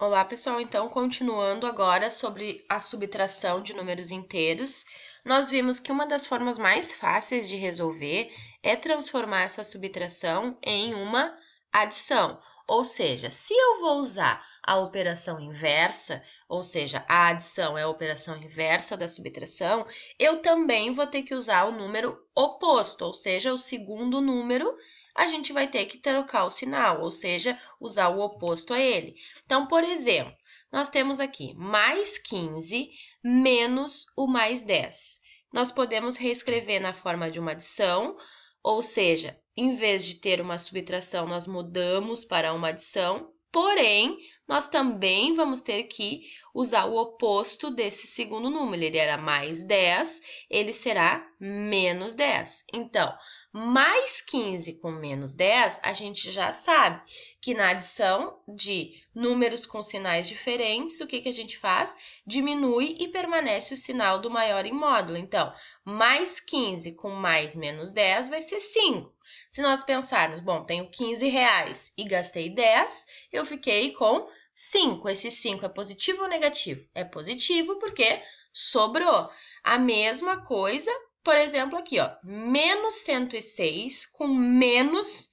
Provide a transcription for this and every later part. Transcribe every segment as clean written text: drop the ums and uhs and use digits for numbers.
Olá, pessoal. Então, continuando agora sobre a subtração de números inteiros, nós vimos que uma das formas mais fáceis de resolver é transformar essa subtração em uma adição. Ou seja, se eu vou usar a operação inversa, ou seja, a adição é a operação inversa da subtração, eu também vou ter que usar o número oposto, ou seja, o segundo número, a gente vai ter que trocar o sinal, ou seja, usar o oposto a ele. Então, por exemplo, nós temos aqui mais 15 menos o mais 10. Nós podemos reescrever na forma de uma adição, ou seja, em vez de ter uma subtração, nós mudamos para uma adição, porém, nós também vamos ter que usar o oposto desse segundo número. Ele era mais 10, ele será menos 10. Então, mais 15 com menos 10, a gente já sabe que na adição de números com sinais diferentes, o que a gente faz? Diminui e permanece o sinal do maior em módulo. Então, mais 15 com mais menos 10 vai ser 5. Se nós pensarmos, bom, tenho 15 reais e gastei 10, eu fiquei com 5. Esse 5 é positivo ou negativo? É positivo porque sobrou. A mesma coisa, por exemplo, aqui, ó, menos 106 com menos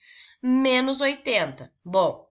80. Bom,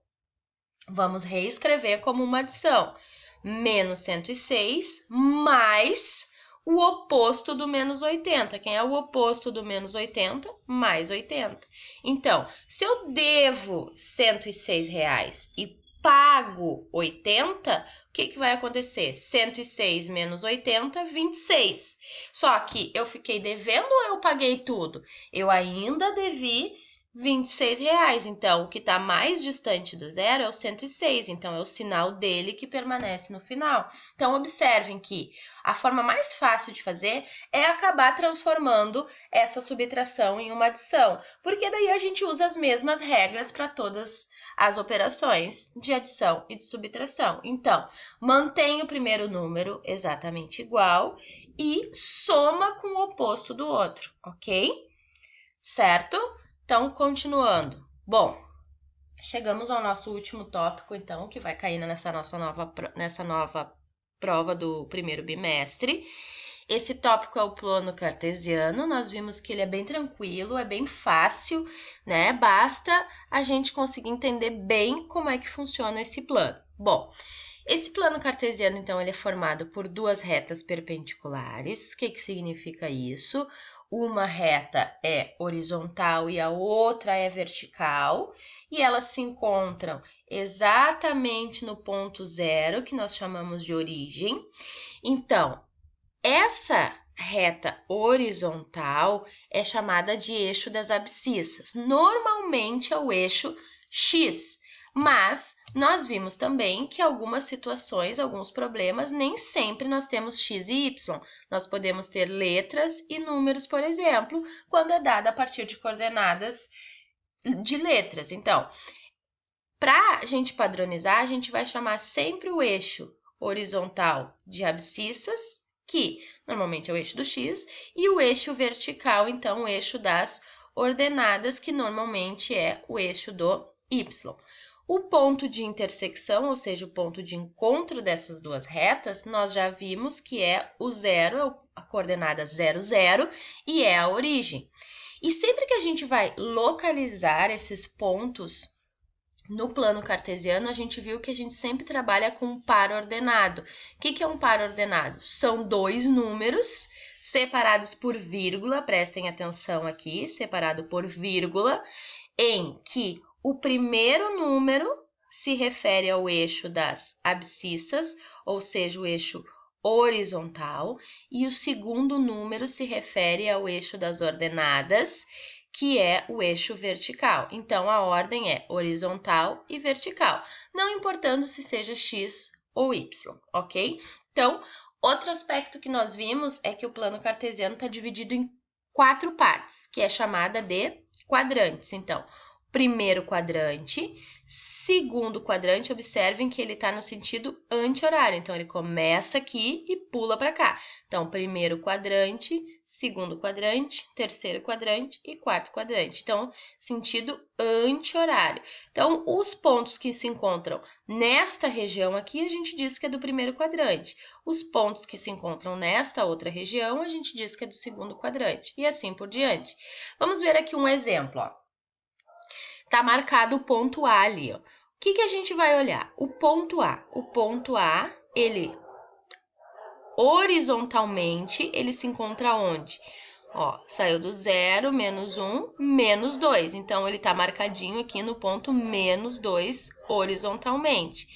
vamos reescrever como uma adição. Menos 106 mais o oposto do menos 80. Quem é o oposto do menos 80? Mais 80. Então, se eu devo 106 reais e pago 80, o que vai acontecer? 106 menos 80, 26. Só que eu fiquei devendo ou eu paguei tudo? Eu ainda devi 26 reais. Então, o que está mais distante do zero é o 106. Então, é o sinal dele que permanece no final. Então, observem que a forma mais fácil de fazer é acabar transformando essa subtração em uma adição, porque daí a gente usa as mesmas regras para todas as operações de adição e de subtração. Então, mantém o primeiro número exatamente igual e soma com o oposto do outro, ok? Certo? Então, continuando. Bom, chegamos ao nosso último tópico, então, que vai cair nessa nova prova do primeiro bimestre. Esse tópico é o plano cartesiano. Nós vimos que ele é bem tranquilo, é bem fácil, né? Basta a gente conseguir entender bem como é que funciona esse plano. Bom, esse plano cartesiano, então, ele é formado por duas retas perpendiculares. O que significa isso? Uma reta é horizontal e a outra é vertical, e elas se encontram exatamente no ponto zero, que nós chamamos de origem. Então, essa reta horizontal é chamada de eixo das abscissas. Normalmente é o eixo X, mas nós vimos também que algumas situações, alguns problemas, nem sempre nós temos X e Y. Nós podemos ter letras e números, por exemplo, quando é dada a partir de coordenadas de letras. Então, para a gente padronizar, a gente vai chamar sempre o eixo horizontal de abscissas, que normalmente é o eixo do X, e o eixo vertical, então, o eixo das ordenadas, que normalmente é o eixo do Y. O ponto de intersecção, ou seja, o ponto de encontro dessas duas retas, nós já vimos que é o zero, a coordenada 0, 0, e é a origem. E sempre que a gente vai localizar esses pontos no plano cartesiano, a gente viu que a gente sempre trabalha com um par ordenado. O que é um par ordenado? São dois números separados por vírgula, prestem atenção aqui, separado por vírgula, em que o primeiro número se refere ao eixo das abscissas, ou seja, o eixo horizontal, e o segundo número se refere ao eixo das ordenadas, que é o eixo vertical. Então, a ordem é horizontal e vertical, não importando se seja X ou Y, ok? Então, outro aspecto que nós vimos é que o plano cartesiano está dividido em 4 partes, que é chamada de quadrantes. Então, primeiro quadrante. Segundo quadrante, observem que ele está no sentido anti-horário. Então, ele começa aqui e pula para cá. Então, primeiro quadrante, segundo quadrante, terceiro quadrante e quarto quadrante. Então, sentido anti-horário. Então, os pontos que se encontram nesta região aqui, a gente diz que é do primeiro quadrante. Os pontos que se encontram nesta outra região, a gente diz que é do segundo quadrante. E assim por diante. Vamos ver aqui um exemplo, ó. Tá marcado o ponto A ali, ó. O que a gente vai olhar? O ponto A. O ponto A, ele horizontalmente, ele se encontra onde? Ó, saiu do 0, menos 1, menos 2. Então, ele tá marcadinho aqui no ponto menos 2 horizontalmente.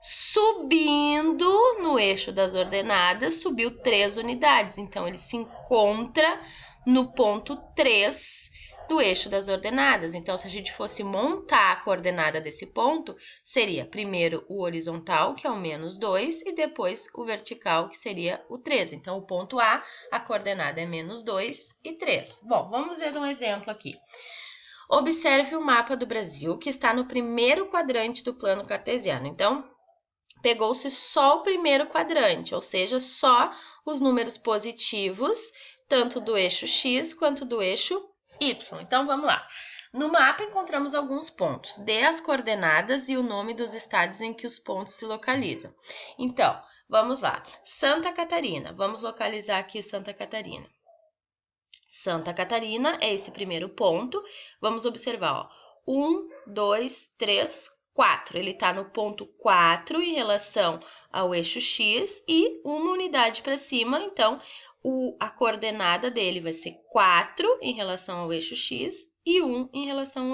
Subindo no eixo das ordenadas, subiu 3 unidades. Então, ele se encontra no ponto 3 do eixo das ordenadas. Então, se a gente fosse montar a coordenada desse ponto, seria primeiro o horizontal, que é o menos 2, e depois o vertical, que seria o 3. Então, o ponto A, a coordenada é menos 2 e 3. Bom, vamos ver um exemplo aqui. Observe o mapa do Brasil, que está no primeiro quadrante do plano cartesiano. Então, pegou-se só o primeiro quadrante, ou seja, só os números positivos, tanto do eixo X quanto do eixo Y. Então, vamos lá. No mapa, encontramos alguns pontos. Dê as coordenadas e o nome dos estados em que os pontos se localizam. Então, vamos lá. Santa Catarina. Vamos localizar aqui Santa Catarina. Santa Catarina é esse primeiro ponto. Vamos observar, ó. 1, 2, 3, 4. Ele está no ponto 4 em relação ao eixo X e uma unidade para cima, então a coordenada dele vai ser 4 em relação ao eixo X e 1 em relação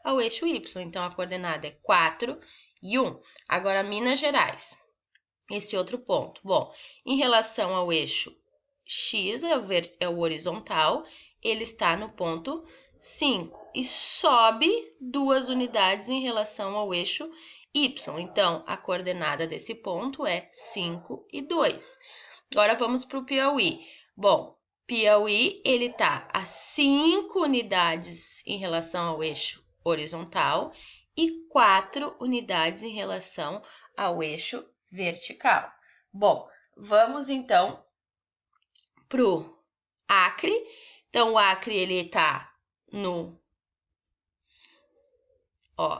ao eixo Y. Então, a coordenada é 4 e 1. Agora, Minas Gerais, esse outro ponto. Bom, em relação ao eixo X, é o horizontal, ele está no ponto 5 e sobe 2 unidades em relação ao eixo Y. Então, a coordenada desse ponto é 5 e 2. Agora, vamos para o Piauí. Bom, Piauí, ele está a 5 unidades em relação ao eixo horizontal e 4 unidades em relação ao eixo vertical. Bom, vamos então para o Acre. Então, o Acre, ele está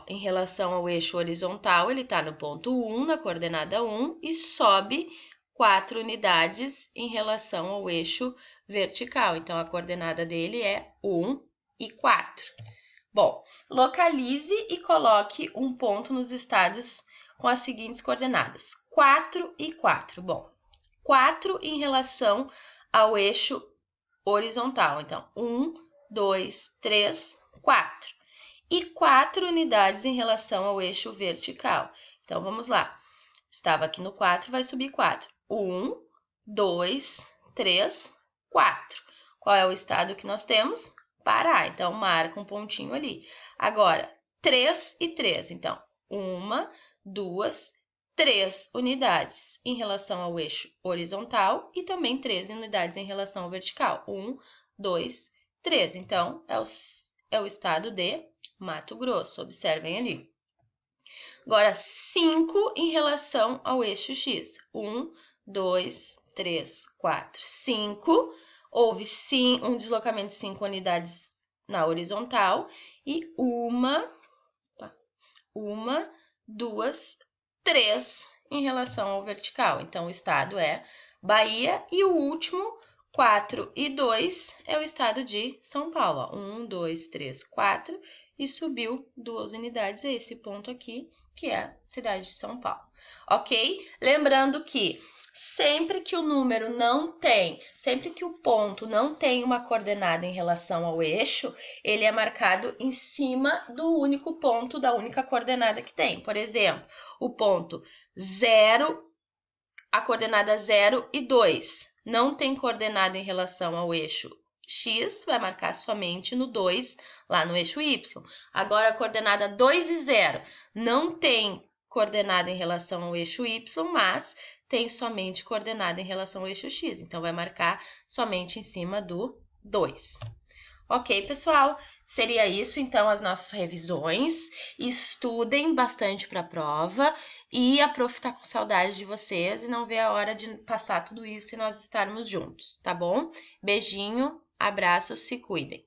em relação ao eixo horizontal, ele está no ponto 1, na coordenada 1, e sobe 4 unidades em relação ao eixo vertical. Então, a coordenada dele é 1 e 4. Bom, localize e coloque um ponto nos estados com as seguintes coordenadas: 4 e 4. Bom, 4 em relação ao eixo horizontal. Então, 1, 2, 3, 4. E 4 unidades em relação ao eixo vertical. Então, vamos lá. Estava aqui no 4, vai subir 4. 1, 2, 3, 4. Qual é o estado que nós temos? Pará. Então, marca um pontinho ali. Agora, 3 e 3. Então, 1, 2, 3 unidades em relação ao eixo horizontal e também 3 unidades em relação ao vertical. 1, 2, 3. Então, é o estado de Mato Grosso. Observem ali. Agora, 5 em relação ao eixo X. 1, 2, 3, 4, 5. Houve um deslocamento de 5 unidades na horizontal e 1, 2, 3 em relação ao vertical. Então, o estado é Bahia e o último, 4 e 2, é o estado de São Paulo. 1, 2, 3, 4 e subiu 2 unidades, é esse ponto aqui, que é a cidade de São Paulo. Ok? Lembrando que sempre que o número sempre que o ponto não tem uma coordenada em relação ao eixo, ele é marcado em cima do único ponto, da única coordenada que tem. Por exemplo, o ponto 0, a coordenada 0 e 2, não tem coordenada em relação ao eixo X, vai marcar somente no 2, lá no eixo Y. Agora, a coordenada 2 e 0 não tem coordenada em relação ao eixo Y, mas tem somente coordenada em relação ao eixo X. Então, vai marcar somente em cima do 2. Ok, pessoal, seria isso então as nossas revisões. Estudem bastante para a prova e a prof tá com saudade de vocês e não vê a hora de passar tudo isso e nós estarmos juntos, tá bom? Beijinho, abraços, se cuidem.